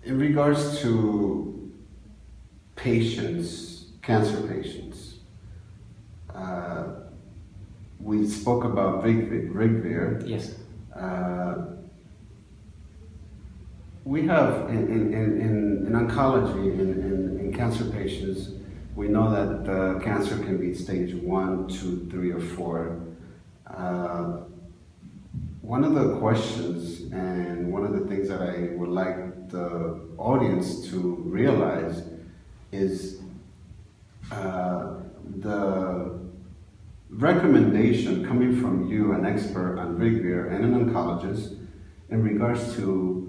In regards to patients, cancer patients, we spoke about Virotherapy. Yes. We have in oncology, in cancer patients, we know that cancer can be stage 1, 2, 3, or 4. One of the questions and one of the things that I would like the audience to realize is the recommendation coming from you, an expert on Virotherapy and an oncologist, in regards to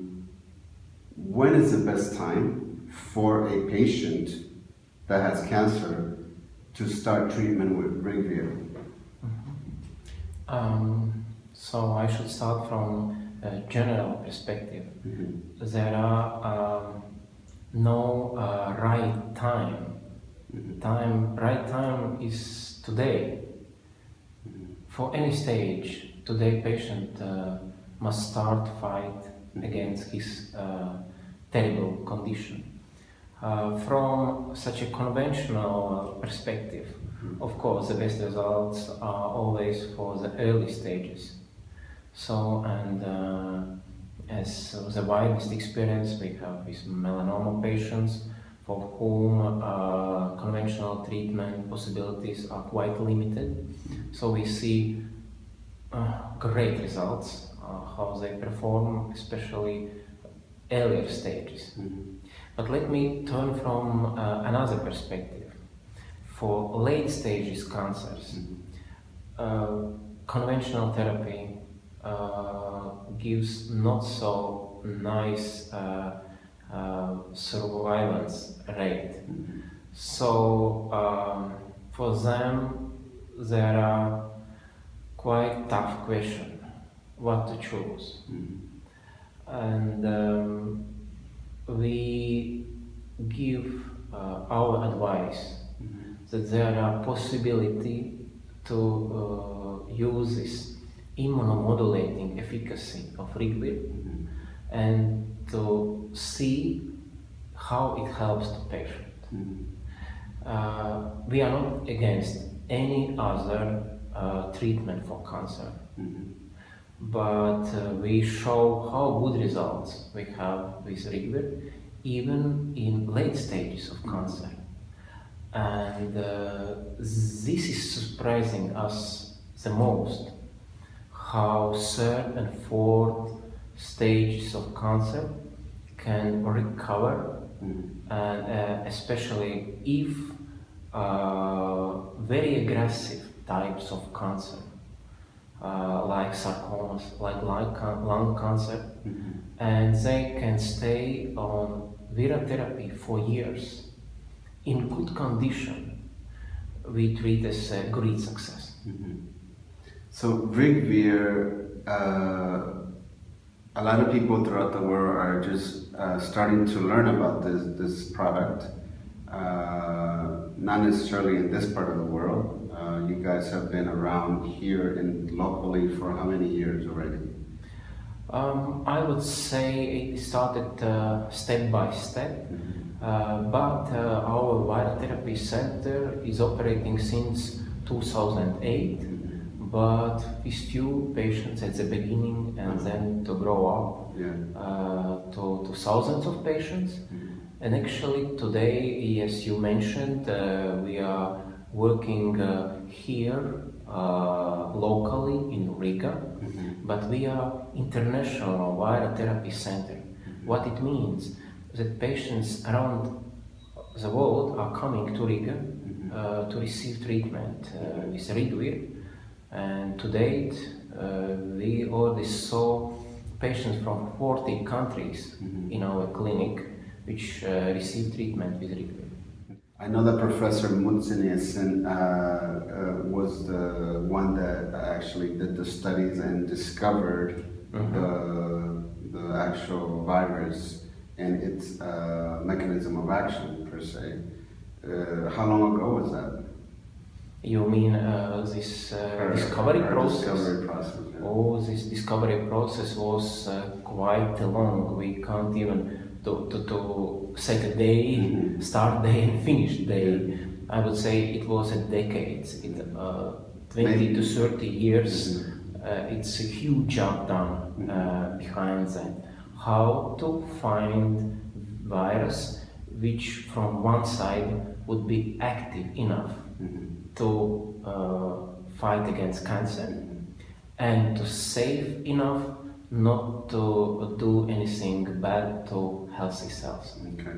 when is the best time for a patient that has cancer to start treatment with Virotherapy. So I should start from a general perspective. There are no right time. Right time is today. For any stage, today patient must start fight against his terrible condition. From such a conventional perspective, of course, the best results are always for the early stages. So, and as the widest experience we have with melanoma patients for whom conventional treatment possibilities are quite limited. So we see great results, how they perform, especially earlier stages. But let me turn from another perspective. For late stages cancers, conventional therapy gives not so nice surveillance rate. So for them there are quite tough questions what to choose. And we give our advice that there are possibility to use this immunomodulating efficacy of Virotherapy and to see how it helps the patient. We are not against any other treatment for cancer, but we show how good results we have with Virotherapy even in late stages of cancer. And this is surprising us the most, how third and fourth stages of cancer can recover, and especially if very aggressive types of cancer, like sarcomas, like lung cancer, and they can stay on Virotherapy for years in good condition. We treat as a great success. So Virotherapy, a lot of people throughout the world are just starting to learn about this product, not necessarily in this part of the world. You guys have been around here locally for how many years already? I would say it started step by step, but our Virotherapy Center is operating since 2008, but with few patients at the beginning and then to grow up to thousands of patients. And actually today, as you mentioned, we are working here locally in Riga, but we are international Virotherapy Center. What it means that patients around the world are coming to Riga to receive treatment with Virotherapy. And to date, we already saw patients from 40 countries in our clinic which receive treatment with Virotherapy. I know that Professor Mutsinesen was the one that actually did the studies and discovered the actual virus and its mechanism of action, per se. How long ago was that? You mean this discovery process? Discovery process, yeah. Oh, this discovery process was quite long. We can't even to set a day, start day and finish day. I would say it was a decade, 20 to 30 years. It's a huge job done behind that. How to find virus which from one side would be active enough to fight against cancer and to safe enough not to do anything bad to healthy cells. Okay.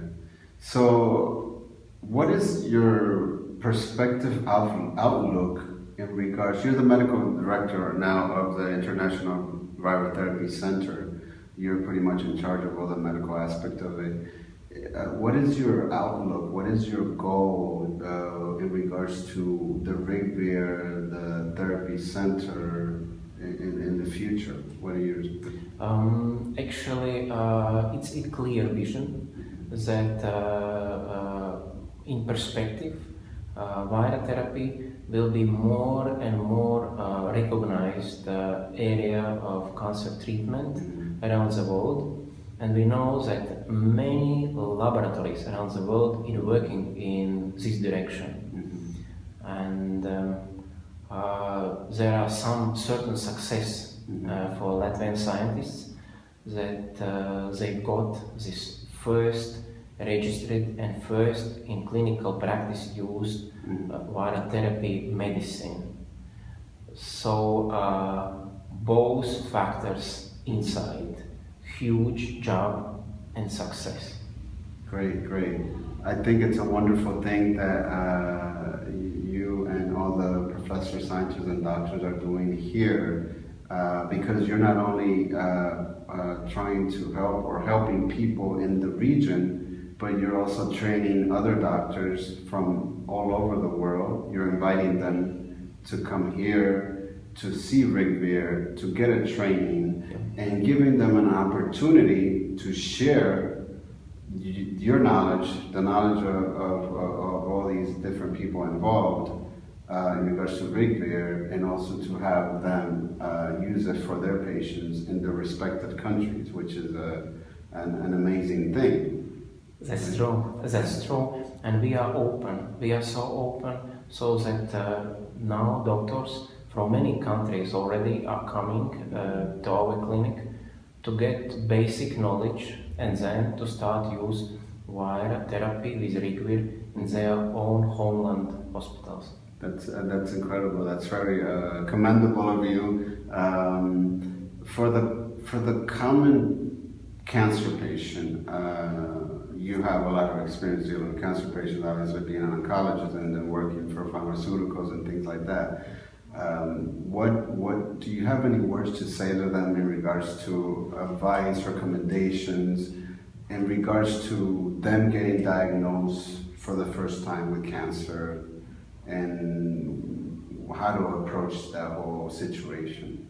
So what is your perspective outlook in regards, you're the medical director now of the International Virotherapy Center. You're pretty much in charge of all the medical aspect of it. What is your outlook? What is your goal in regards to the RigVir, the therapy center in the future? What are your... Actually, it's a clear vision that in perspective, virotherapy will be more and more recognized area of cancer treatment around the world. And we know that many laboratories around the world are working in this direction. And there are some certain success for Latvian scientists that they got this first registered and first in clinical practice used virotherapy medicine. So both factors inside, huge job and success. Great, great. I think it's a wonderful thing that you and all the professors, scientists, and doctors are doing here, because you're not only trying to help or helping people in the region, but you're also training other doctors from all over the world. You're inviting them to come here to see RigVir, to get a training, and giving them an opportunity to share your knowledge, the knowledge of all these different people involved in regards to RigVir, and also to have them use it for their patients in their respective countries, which is an amazing thing. That's true, that's true, and we are open, we are so open so that now doctors from many countries already are coming to our clinic to get basic knowledge and then to start use virotherapy with RigVir in their own homeland hospitals. That's incredible, that's very commendable of you. For the common cancer patient, you have a lot of experience dealing with cancer patients, obviously being an oncologist and then working for pharmaceuticals and things like that. What do you have any words to say to them in regards to advice, recommendations, in regards to them getting diagnosed for the first time with cancer and how to approach that whole situation?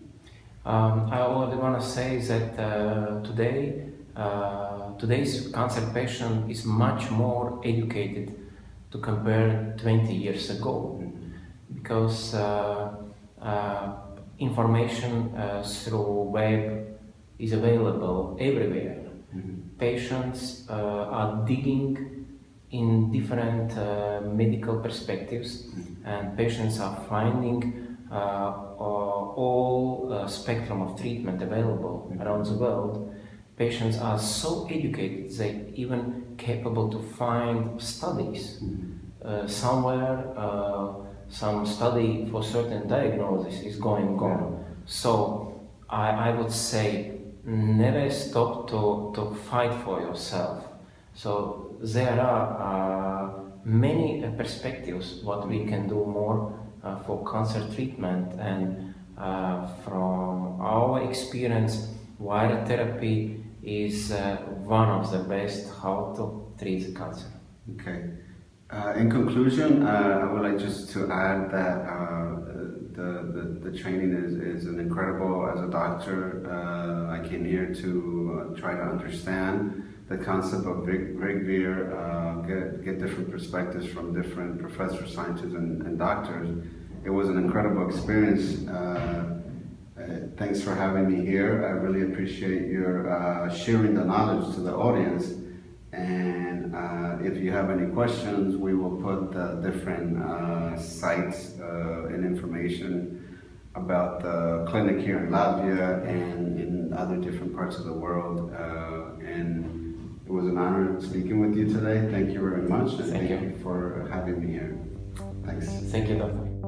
I already want to say that today's cancer patient is much more educated to compare 20 years ago, because information through web is available everywhere. Patients are digging in different medical perspectives, and patients are finding all spectrum of treatment available around the world. Patients are so educated, they even capable to find studies somewhere. Some study for certain diagnosis is going on. So I would say never stop to fight for yourself. So there are many perspectives what we can do more for cancer treatment, and from our experience, virotherapy is one of the best how to treat the cancer. Okay. In conclusion, I would like just to add that the training is an incredible. As a doctor, I came here to try to understand the concept of RigVir, get different perspectives from different professors, scientists, and doctors. It was an incredible experience. Thanks for having me here. I really appreciate your sharing the knowledge to the audience. And if you have any questions, we will put the different sites and information about the clinic here in Latvia and in other different parts of the world. And it was an honor speaking with you today. Thank you very much. And thank you for having me here. Thanks. Thank you, Doctor.